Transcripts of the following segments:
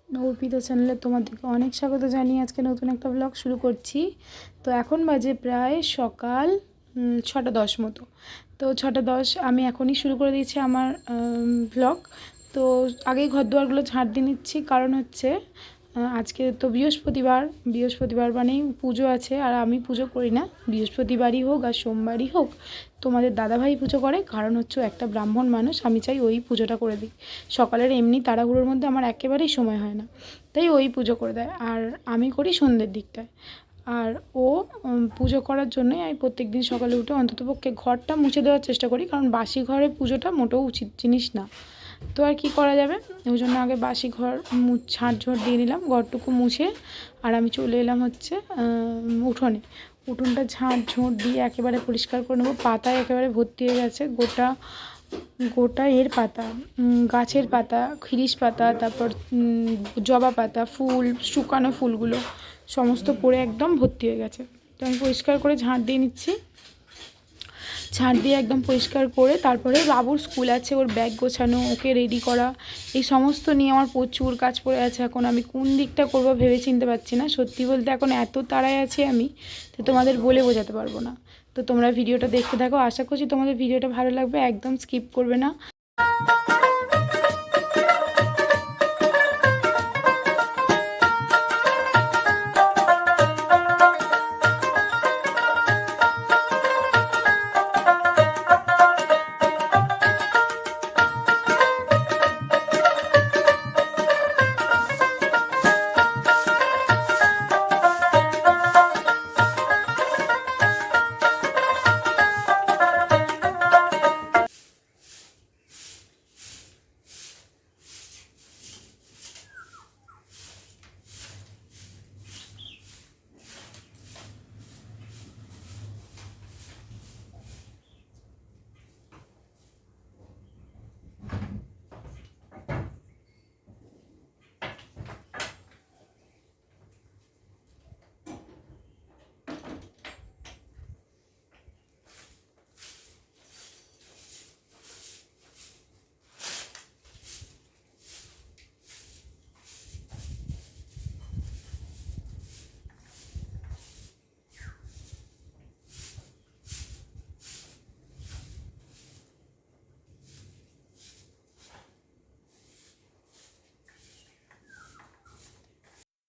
অর্পিতা চ্যানেলে তোমাদেরকে অনেক স্বাগত জানিয়ে আজকে নতুন একটা ব্লগ শুরু করছি। তো এখন বাজে প্রায় সকাল 6:10 মতো। তো 6:10 আমি এখনই শুরু করে দিয়েছি আমার ব্লগ। তো আগেই ঘর দুয়ারগুলো ঝাঁট দিয়ে নিচ্ছি, কারণ হচ্ছে আজকে তো বৃহস্পতিবার মানেই পুজো আছে, আর আমি পুজো করি না। বৃহস্পতিবারই হোক আর সোমবারই হোক তোমাদের দাদাভাই পুজো করে, কারণ হচ্ছে একটা ব্রাহ্মণ মানুষ, আমি চাই ওই পুজোটা করে দিই। সকালের এমনি তাড়াহুড়োর মধ্যে আমার একেবারেই সময় হয় না, তাই ওই পুজো করে দেয়, আর আমি করি সন্ধ্যের দিকটায়। আর ও পুজো করার জন্যই আমি প্রত্যেক দিন সকালে উঠে অন্ততপক্ষে ঘরটা মুছে দেওয়ার চেষ্টা করি, কারণ বাসি ঘরে পুজোটা মোটেও উচিত জিনিস না। তো আর কি করা যাবে, ওই জন্য আগে বাসি ঘর ঝাঁট দিয়ে নিলাম, ঘরটুকু মুছে। আর আমি চলে এলাম হচ্ছে উঠোনটা ঝাঁট দিয়ে একেবারে পরিষ্কার করে নেবো। পাতায় একেবারে ভর্তি হয়ে গেছে, গোটা গোটা এর পাতা, গাছের পাতা, খিরিস পাতা, তারপর জবা পাতা, ফুল, শুকানো ফুলগুলো সমস্ত পড়ে একদম ভর্তি হয়ে গেছে। তো আমি পরিষ্কার করে ঝাঁট দিয়ে নিচ্ছি। ঝাঁট দিয়ে একদম পরিষ্কার করে তারপরে বাবুর স্কুল আছে, ওর ব্যাগ গোছানো, ওকে রেডি করা, এই সমস্ত নিয়ে আমার প্রচুর কাজ পড়ে আছে। এখন আমি কোন দিকটা করবো ভেবে চিনতে পারছি না। সত্যি বলতে এখন এত তাড়ায় আছি আমি, তো তোমাদের বলে বোঝাতে পারবো না। তো তোমরা ভিডিওটা দেখতে থাকো, আশা করছি তোমাদের ভিডিওটা ভালো লাগবে, একদম স্কিপ করবে না।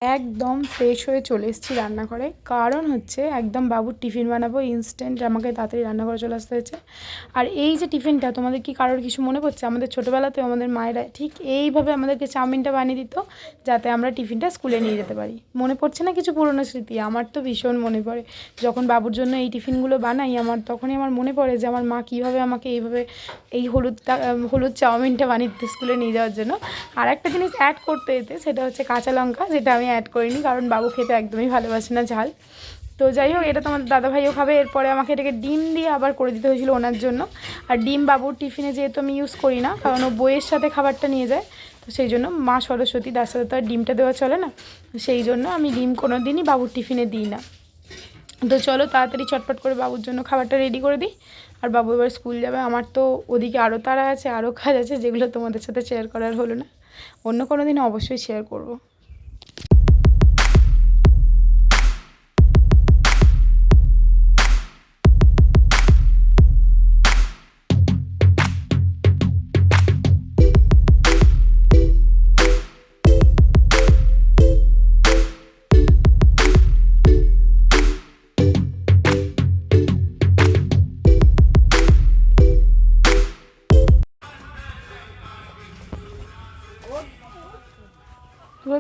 একদম ফ্রেশ হয়ে চলে এসেছি রান্নাঘরে, কারণ হচ্ছে একদম বাবুর টিফিন বানাবো ইনস্ট্যান্ট, আমাকে তাড়াতাড়ি রান্নাঘরে চলে আসতে হয়েছে। আর এই যে টিফিনটা, তোমাদের কি কারোর কিছু মনে পড়ছে? আমাদের ছোটোবেলাতে আমাদের মায়েরা ঠিক এইভাবে আমাদেরকে চাউমিনটা বানিয়ে দিত, যাতে আমরা টিফিনটা স্কুলে নিয়ে যেতে পারি। মনে পড়ছে না কিছু পুরনো স্মৃতি? আমার তো ভীষণ মনে পড়ে। যখন বাবুর জন্য এই টিফিনগুলো বানাই তখনই আমার মনে পড়ে যে আমার মা কীভাবে আমাকে এইভাবে এই হলুদ চাউমিনটা বানিয়ে দিত স্কুলে নিয়ে যাওয়ার জন্য। আর একটা জিনিস অ্যাড করতে এতে, সেটা হচ্ছে কাঁচা লঙ্কা, যেটা আমি অ্যাড করিনি, কারণ বাবু খেতে একদমই ভালোবাসে না ঝাল। তো যাই হোক, এটা তোমার দাদাভাইও খাবে। এরপরে আমাকে এটাকে ডিম দিয়ে আবার করে দিতে হয়েছিল ওনার জন্য। আর ডিম বাবুর টিফিনে যেহেতু আমি ইউজ করি না, কারণ ও বইয়ের সাথে খাবারটা নিয়ে যায়, তো সেই জন্য মা সরস্বতী, তার সাথে তো আর ডিমটা দেওয়া চলে না, সেই জন্য আমি ডিম কোনো দিনই বাবুর টিফিনে দিই না। তো চলো তাড়াতাড়ি চটপট করে বাবুর জন্য খাবারটা রেডি করে দিই। আর বাবু এবার স্কুল যাবে। আমার তো ওদিকে আরও তাড়া আছে, আরও কাজ আছে, যেগুলো তোমাদের সাথে শেয়ার করার হলো না। অন্য কোনো দিন অবশ্যই শেয়ার করব।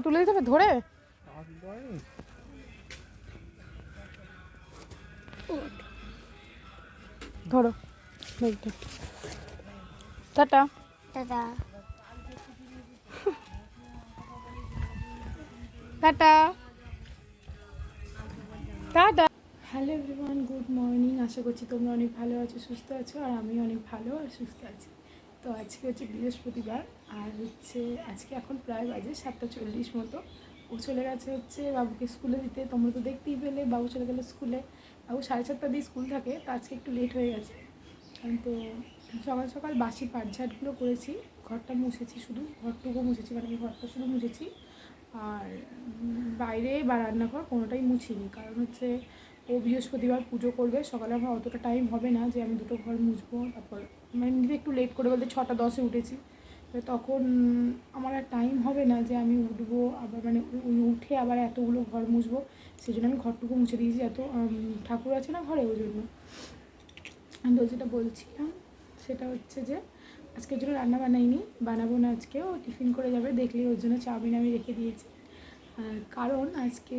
তুলে দিতে হবে ধরে। ধরো ta ta ta ta ta ta ta ta. Hello everyone, good morning. আশা করছি তোমরা অনেক ভালো আছো, সুস্থ আছো, আর আমি অনেক ভালো আর সুস্থ আছি। তো আজকে হচ্ছে বৃহস্পতিবার, আর হচ্ছে আজকে এখন প্রায় বাজে 7:40 মতো। ও চলে গেছে হচ্ছে বাবুকে স্কুলে দিতে। তোমরা তো দেখতেই পেলে, বাবু চলে গেলো স্কুলে। বাবু 7:30 দিয়ে স্কুল থাকে, তো আজকে একটু লেট হয়ে গেছে। তো সকাল সকাল বাসি পাটঝাটগুলো করেছি, ঘরটা মুছেছি, শুধু ঘরটুকু মুছেছি, মানে ঘরটা শুধু মুছেছি। আর বাইরে বা রান্নাঘর কোনোটাই মুছিনি, কারণ হচ্ছে ও বৃহস্পতিবার পুজো করবে, সকালে আমার অতটা টাইম হবে না যে আমি দুটো ঘর মুছবো। তারপর মানে নিজে একটু লেট করে বলতে 6টা 10-এ উঠেছি, তখন আমার আর টাইম হবে না যে আমি উঠবো আবার মানে উঠে আবার এতগুলো ঘর মুছবো। সেই জন্য আমি ঘরটুকু মুছে দিয়েছি, এত ঠাকুর আছে না ঘরে, ওই জন্য। তো যেটা বলছিলাম সেটা হচ্ছে যে আজকের জন্য রান্না বানাইনি, বানাবো না আজকেও, টিফিন করে যাবে, দেখলেই ওর জন্য চাউমিন আমি রেখে দিয়েছি। কারণ আজকে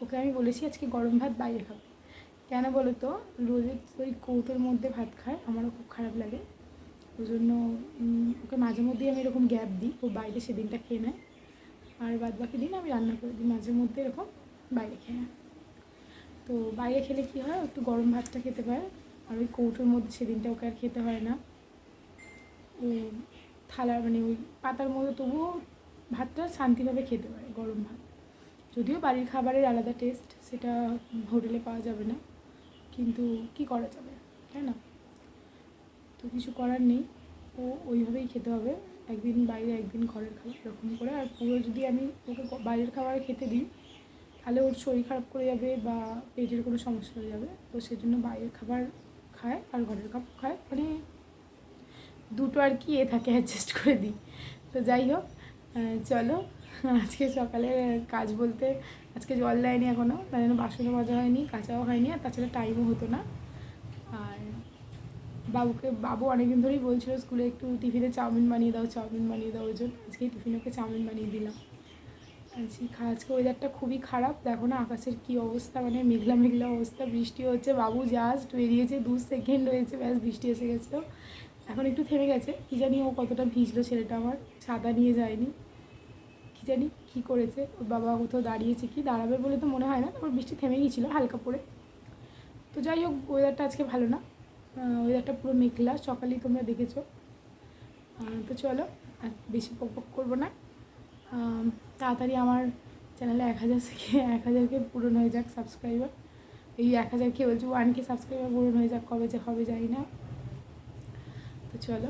ওকে আমি বলেছি আজকে গরম ভাত বাইরে খাবো। কেন বলো তো, রোজের ওই কৌটোর মধ্যে ভাত খায়, আমারও খুব খারাপ লাগে। ওই জন্য ওকে মাঝে মধ্যেই আমি এরকম গ্যাপ দিই, ও বাইরে সেদিনটা খেয়ে নেয়, আর বাদ বাকি দিন আমি রান্না করে দিই, মাঝে মধ্যে এরকম বাইরে খেয়ে নেয়। তো বাইরে খেলে কী হয়, একটু গরম ভাতটা খেতে পারে, আর ওই কৌটোর মধ্যে সেদিনটা ওকে আর খেতে হয় না। ও থালার মানে ওই পাতার মধ্যে তবুও ভাতটা শান্তিভাবে খেতে পারে, গরম ভাত। যদিও বাড়ির খাবারের আলাদা টেস্ট, সেটা হোটেলে পাওয়া যাবে না, কিন্তু কি করা যাবে, তাই না? তো কিছু করার নেই, ও ওইভাবেই খেতে হবে, একদিন বাইরে একদিন ঘরের খাবার এরকম করে। আর পুরো যদি আমি ওকে বাইরের খাবার খেতে দিই তাহলে ওর শরীর খারাপ করে যাবে বা পেটের কোনো সমস্যা হয়ে যাবে। তো সেজন্য বাইরের খাবার খায় আর ঘরের খাবার খায়, মানে দুটো আর কি থাকে, অ্যাডজাস্ট করে দিই। তো যাই হোক, চলো আজকে সকালে কাজ বলতে আজকে জল দেয়নি এখনও, তাই জন্য বাসনও মাজা হয়নি, কাচাও হয়নি, আর তাছাড়া টাইমও হতো না। আর বাবু অনেকদিন ধরেই বলছিল স্কুলে একটু টিফিনে চাউমিন বানিয়ে দাও, চাউমিন বানিয়ে দাও, ওই জন্য আজকে টিফিনে ওকে চাউমিন বানিয়ে দিলাম। আজকে ওয়েদারটা খুবই খারাপ, দেখো না আকাশের কী অবস্থা, মানে মেঘলা মেঘলা অবস্থা, বৃষ্টি হচ্ছে। বাবু জাস্ট বেরিয়েছে, 2 সেকেন্ড হয়েছে, ব্যাস বৃষ্টি এসে গেছিলো, এখন একটু থেমে গেছে। কী জানি ও কতটা ভিজলো ছেলেটা আমার, ছাতা নিয়ে যায়নি, কী জানি কী করেছে, ওর বাবা কোথাও দাঁড়িয়েছে, কি দাঁড়াবে বলে তো মনে হয় না, তারপর বৃষ্টি থেমে গিয়েছিলো হালকা পড়ে। তো যাই হোক, ওয়েদারটা আজকে ভালো না, ওয়েদারটা পুরো মেঘলা, সকালেই তোমরা দেখেছো। তো চলো আর বেশি পক করবো না, তাড়াতাড়ি আমার চ্যানেলে 1000কে পূরণ হয়ে যাক সাবস্ক্রাইবার। এই 1000কে বলছি 1K সাবস্ক্রাইবার পূরণ হয়ে যাক, কবে যে হবে জানি না। তো চলো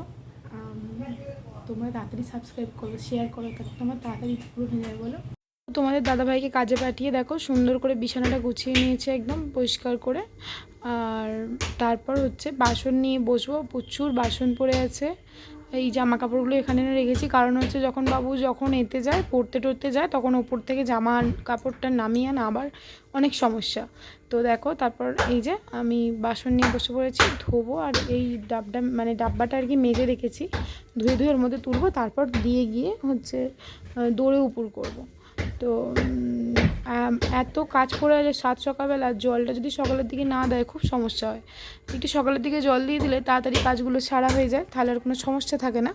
তোমরা তাড়াতাড়ি সাবস্ক্রাইব করো, শেয়ার করো, তাতে তোমার তাড়াতাড়ি পূরণ হয়ে যাবে। বলো, তোমাদের দাদাভাইকে কাজে পাঠিয়ে দেখো সুন্দর করে বিছানাটা গুছিয়ে নিয়েছে একদম পরিষ্কার করে। আর তারপর হচ্ছে বাসন নিয়ে বসবো, প্রচুর বাসন পড়ে আছে। এই জামা কাপড়গুলো এখানে রেখেছি, কারণ হচ্ছে বাবু যখন এতে যায় পড়তে টরতে যায়, তখন ওপর থেকে জামা কাপড়টা নামিয়ে আনা আবার অনেক সমস্যা। তো দেখো, তারপর এই যে আমি বাসন নিয়ে বসে পড়েছি, ধোবো। আর এই ডাব্বাটা আর কি মেজে রেখেছি, ধুয়ে ওর মধ্যে তুলবো, তারপর দিয়ে গিয়ে হচ্ছে দৌড়ে উপর করব। তো এত কাজ করে আছে সকালবেলা, জলটা যদি সকালের দিকে না দেয় খুব সমস্যা হয়। একটু সকালের দিকে জল দিয়ে দিলে তাড়াতাড়ি কাজগুলো সারা হয়ে যায়, তাহলে আর কোনো সমস্যা থাকে না।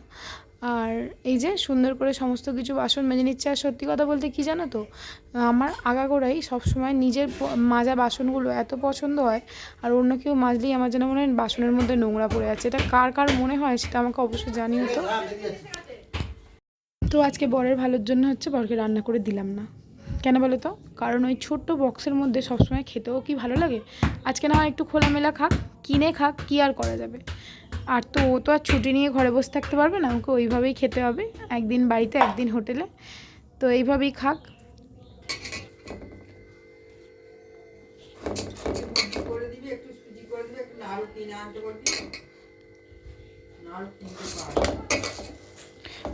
আর এই যে সুন্দর করে সমস্ত কিছু বাসন মেজে নিচ্ছে। আর সত্যি কথা বলতে কি জানো তো, আমার আগাগোড়াই সবসময় নিজের মাজা বাসনগুলো এত পছন্দ হয়, আর অন্য কেউ মাজলেই আমার যেন মনে হয় বাসনের মধ্যে নোংরা পড়ে আছে। এটা কার কার মনে হয় সেটা আমাকে অবশ্যই জানিও তো। তো আজকে বরের ভালোর জন্য হচ্ছে বরকে রান্না করে দিলাম না, কেন বলো তো, কারণ ওই ছোট্ট বক্সের মধ্যে সবসময় খেতেও কি ভালো লাগে। আজকে না হয় একটু খোলামেলা খাক, কিনে খাক, কী আর করা যাবে। আর তো ও তো আর ছুটি নিয়ে ঘরে বসে থাকতে পারবে না, ওকে ওইভাবেই খেতে হবে, একদিন বাড়িতে একদিন হোটেলে, তো এইভাবেই খাক।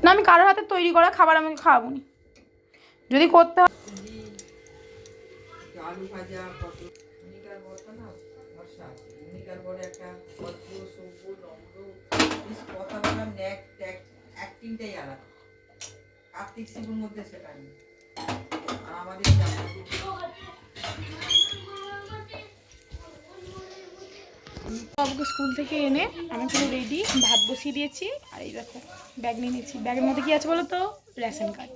না, আমি কারোর হাতে তৈরি করা খাবার আমাকে খাওয়াবো নি, যদি করতে হয়। আলু ভাজা, পটল, মনিকার বর্তা না বর্ষা, মনিকার বড় একটা অল্প সবুজ নম্র কথা বলার অ্যাক্টিংটাই আলাদা, কার্তিক শিবুর মধ্যে সেটা নেই। আর আমাদের বাবুকে স্কুল থেকে এনে আমি পুরো রেডি, ভাত বসিয়ে দিয়েছি। আর এই দেখো ব্যাগ নিয়ে নিয়েছি, ব্যাগের মধ্যে কী আছে বলো তো, রেশন কার্ড।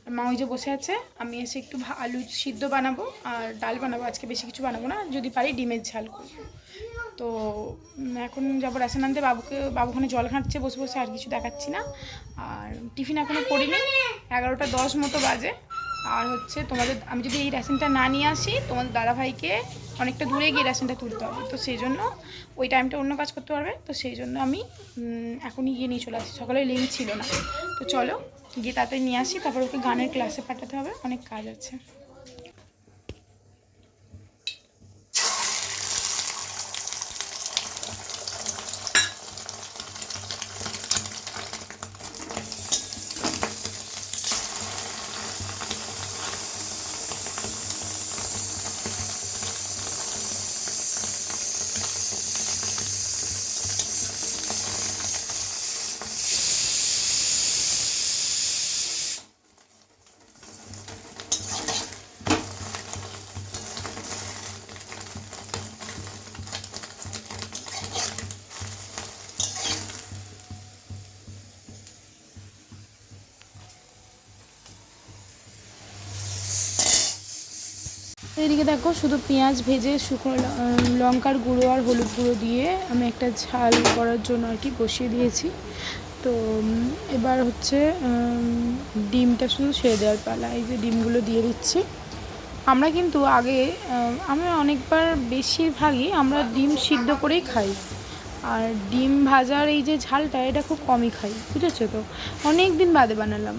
আর মা ওই যে বসে আছে, আমি এসে একটু আলু সিদ্ধ বানাবো আর ডাল বানাবো, আজকে বেশি কিছু বানাবো না, যদি পারি ডিমের ঝাল করবো। তো এখন যাবো রেশন আনতে, বাবুখানে জল ঘাঁটছে বসে বসে, আর কিছু দেখাচ্ছি না। আর টিফিন এখনও করিনি, 11টা 10 মতো বাজে। আর হচ্ছে আমি যদি এই রেশনটা না নিয়ে আসি, তোমাদের দাদাভাইকে অনেকটা দূরে গিয়ে রেশনটা তুলতে হবে, তো সেই জন্য ওই টাইমটা অন্য কাজ করতে পারবে, তো সেই জন্য আমি এখনই গিয়ে নিয়ে চলে আসছি, সকালে লিঙ্ক ছিল না। তো চলো গিয়ে তাতে নিয়ে আসি, তারপর ওকে গানের ক্লাসে পাঠাতে হবে, অনেক কাজ আছে। এদিকে দেখো শুধু পেঁয়াজ ভেজে শুকনো লঙ্কার গুঁড়ো আর হলুদ গুঁড়ো দিয়ে আমি একটা ঝাল করার জন্য আর কি বসিয়ে দিয়েছি। তো এবার হচ্ছে ডিমটা শুধু ছেড়ে দেওয়ার পালা। এই যে ডিমগুলো দিয়ে দিচ্ছি। আমরা কিন্তু আগে আমরা অনেকবার বেশিরভাগই আমরা ডিম সিদ্ধ করেই খাই, আর ডিম ভাজার এই যে ঝালটা এটা খুব কমই খাই, বুঝেছো তো। অনেক দিন বাদে বানালাম।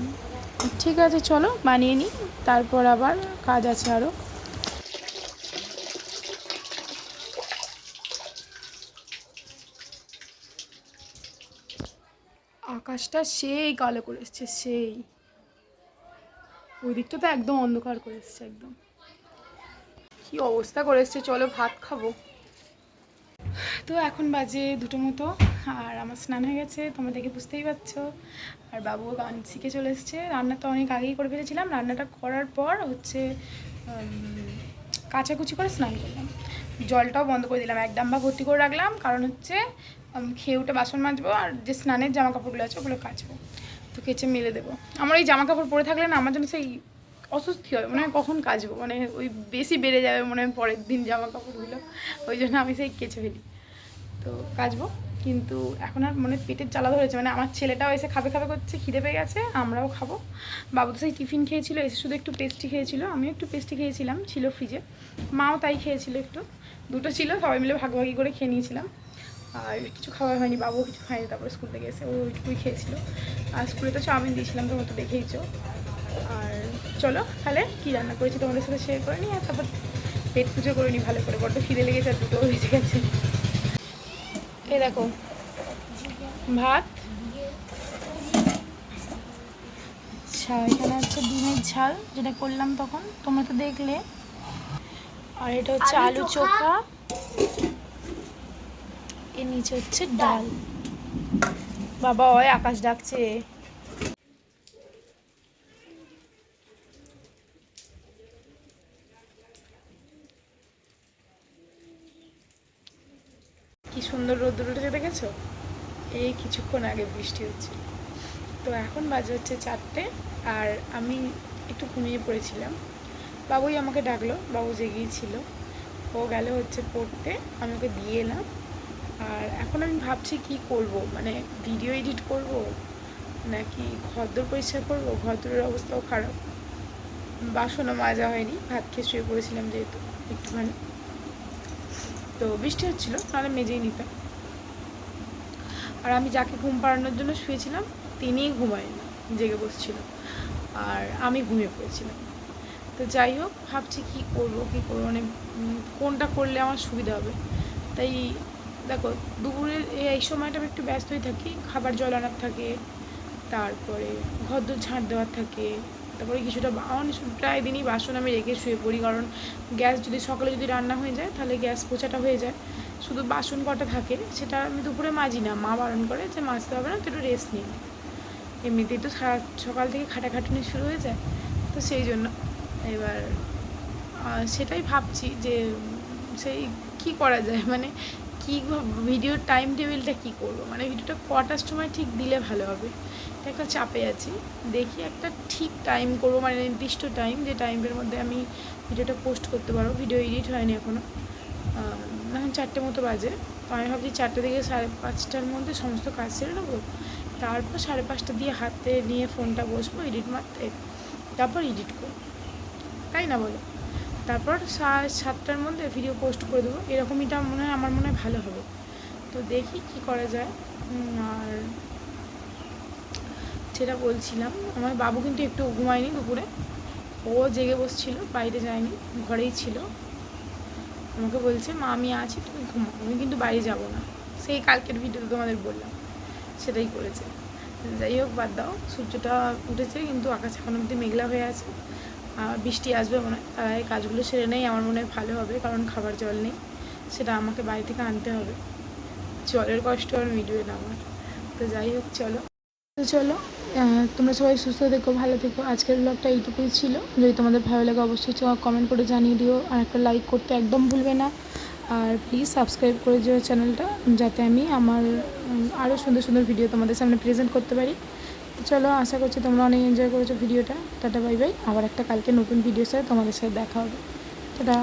ঠিক আছে চলো বানিয়ে নিই, তারপর আবার কাজ আছে আরও। আকাশটা সেই কালো করে এসছে, সেই ওই দিকটা তো একদম অন্ধকার করে এসছে, একদম কি অবস্থা করে এসছে। চলো ভাত খাবো। তো এখন বাজে 2টো মতো, আর আমার স্নান হয়ে গেছে, তোমরা দেখে বুঝতেই পারছো। আর বাবুও গান শিখে চলে এসছে। রান্না তো অনেক আগেই করে ফেলেছিলাম, রান্নাটা করার পর হচ্ছে কাচাকুচি করে স্নান করলাম। জলটাও বন্ধ করে দিলাম, এক ডাম্বা ভর্তি করে রাখলাম, কারণ হচ্ছে খেয়ে উঠে বাসন মাজবো আর যে স্নানের জামা কাপড়গুলো আছে ওগুলো কাচবো, তো কেচে মেলে দেবো। আমার এই জামা কাপড় পরে থাকলে না আমার জন্য সেই অস্বস্তি হয়, মনে হয় কখন কাচবো, মানে ওই বেশি বেড়ে যাবে মনে হয় পরের দিন জামা কাপড়গুলো, ওই জন্য আমি সেই কেচে ফেলি। তো কাচবো, কিন্তু এখন আর মনে পেটের জ্বালা ধরেছে, মানে আমার ছেলেটাও এসে খাবে খাবে করছে, খিদে পেয়ে গেছে, আমরাও খাবো। বাবু তো সেই টিফিন খেয়েছিল, এসে শুধু একটু পেস্ট্রি খেয়েছিল, আমিও একটু পেস্ট্রি খেয়েছিলাম, ছিল ফ্রিজে, মাও তাই খেয়েছিল একটু, 2টো ছিল, সবাই মিলে ভাগাভাগি করে খেয়ে নিয়েছিলাম। আর কিছু খাওয়া হয়নি, বাবুও কিছু খায়নি, তারপরে স্কুল থেকে এসে ওইটুকুই খেয়েছিল। আর স্কুলে তো চাউমিন দিয়েছিলাম, তোমরা তো দেখেইছো। আর চলো তাহলে কী রান্না করেছি তোমাদের সাথে শেয়ার করে নিই, আর তারপর পেট পুজো করে নিই ভালো করে, বড্ড খিদে লেগেছে আর 2টো বেজে গেছে। এই দেখো ভাত, আচ্ছা এখানে হচ্ছে ডিমের ঝাল যেটা করলাম তখন, তোমরা তো দেখলে। আর এটা হচ্ছে আলু চোখা, এর নিচে হচ্ছে ডাল। বাবা ওই আকাশ ডাকছে। কি সুন্দর রোদ্দুর উঠেছে দেখেছো, এই কিছুক্ষণ আগে বৃষ্টি হচ্ছে। তো এখন বাজে হচ্ছে 4টে, আর আমি একটু ঘুমিয়ে পড়েছিলাম। বাবুই আমাকে ডাকলো, বাবু জেগেই ছিল, ও গেল হচ্ছে পড়তে, আমি ওকে দিয়ে এলাম। আর এখন আমি ভাবছি কি করব, মানে ভিডিও এডিট করব নাকি ঘরদোর পরিষ্কার করবো। ঘরদোরের অবস্থাও খারাপ, বাসনও মাজা হয়নি, ভাত খেয়ে শুয়ে পড়েছিলাম যেহেতু একটুখানি, তো বৃষ্টি হচ্ছিলো, নাহলে মেজেই নিতাম। আর আমি যাকে ঘুম পাড়ানোর জন্য শুয়েছিলাম তিনিই ঘুমায়নি, জেগে বসছিল, আর আমি ঘুমিয়ে পড়েছিলাম। তো যাই হোক ভাবছি কী করবো মানে কোনটা করলে আমার সুবিধা হবে। তাই দেখো দুপুরের এই সময়টা আমি একটু ব্যস্তই থাকি, খাবার জল আনার থাকে, তারপরে ঘরদোর ঝাঁট দেওয়ার থাকে, তারপরে কিছুটা প্রায় দিনই বাসন আমি রেখে শুয়ে পড়ি, কারণ গ্যাস যদি সকালে যদি রান্না হয়ে যায় তাহলে গ্যাস পোছাটা হয়ে যায়, শুধু বাসন কটা থাকে সেটা আমি দুপুরে মাজি না, মা বারণ করে যে মাজতে হবে না, তো একটু রেস্ট নিই। এমনিতেই তো সকাল থেকে খাটাখাটুনি শুরু হয়ে যায়, তো সেই জন্য এবার সেটাই ভাবছি যে সেই কি করা যায়, মানে কী ভিডিওর টাইম টেবিলটা কী করবো, মানে ভিডিওটা কটার সময় ঠিক দিলে ভালো হবে, একটা চাপে আছি। দেখি একটা ঠিক টাইম করবো, মানে নির্দিষ্ট টাইম, যে টাইমের মধ্যে আমি ভিডিওটা পোস্ট করতে পারবো। ভিডিও এডিট হয়নি এখনও, এখন 4টে মতো বাজে, তো আমি ভাবছি 4টে থেকে 5:30টার মধ্যে সমস্ত কাজ সেরে নেবো, তারপর 5:30 দিয়ে হাতে নিয়ে ফোনটা বসবো এডিট মারতে, তারপর এডিট করবো, তাই না বলো। তারপর 7টার মধ্যে ভিডিও পোস্ট করে দেবো, এরকমইটা মনে হয়, আমার মনে হয় ভালো হবে। তো দেখি কি করা যায়। আর সেটা বলছিলাম। আমার বাবু কিন্তু একটু ঘুমায়নি দুপুরে, ও জেগে বসছিল, বাইরে যায়নি, ঘরেই ছিল। আমাকে বলছে মা আমি আছি, তুমি ঘুমাও, আমি কিন্তু বাইরে যাব না। সেই কালকের ভিডিওতে তোমাদের বললাম, সেটাই করেছে। যাই হোক, বাদ দাও। সূর্যটা উঠেছে কিন্তু আকাশ এখন অবধি মেঘলা হয়ে আছে, আর বৃষ্টি আসবে মনে হয়। তাই কাজগুলো সেরে নেই, আমার মনে হয় ভালো হবে, কারণ খাবার জল নেই, সেটা আমাকে বাড়ি থেকে আনতে হবে। জলের কষ্ট আর মিটবে না আমার। তো যাই হোক, চলো তোমরা সবাই সুস্থ থেকো, ভালো থেকো। আজকের ব্লগটা এইটুকুই ছিল। যদি তোমাদের ভালো লাগে অবশ্যই কমেন্ট করে জানিয়ে দিও, আর একটা লাইক করতে একদম ভুলবে না। আর প্লিজ সাবস্ক্রাইব করে দিও চ্যানেলটা, যাতে আমি আমার আরও সুন্দর সুন্দর ভিডিও তোমাদের সামনে প্রেজেন্ট করতে পারি। তো চলো, আশা করছি তোমরা অনেক এনজয় করেছো ভিডিওটা। Tata bye bye. আবার একটা কালকে নতুন ভিডিওর সাথে তোমাদের সাথে দেখা হবে। টাটা।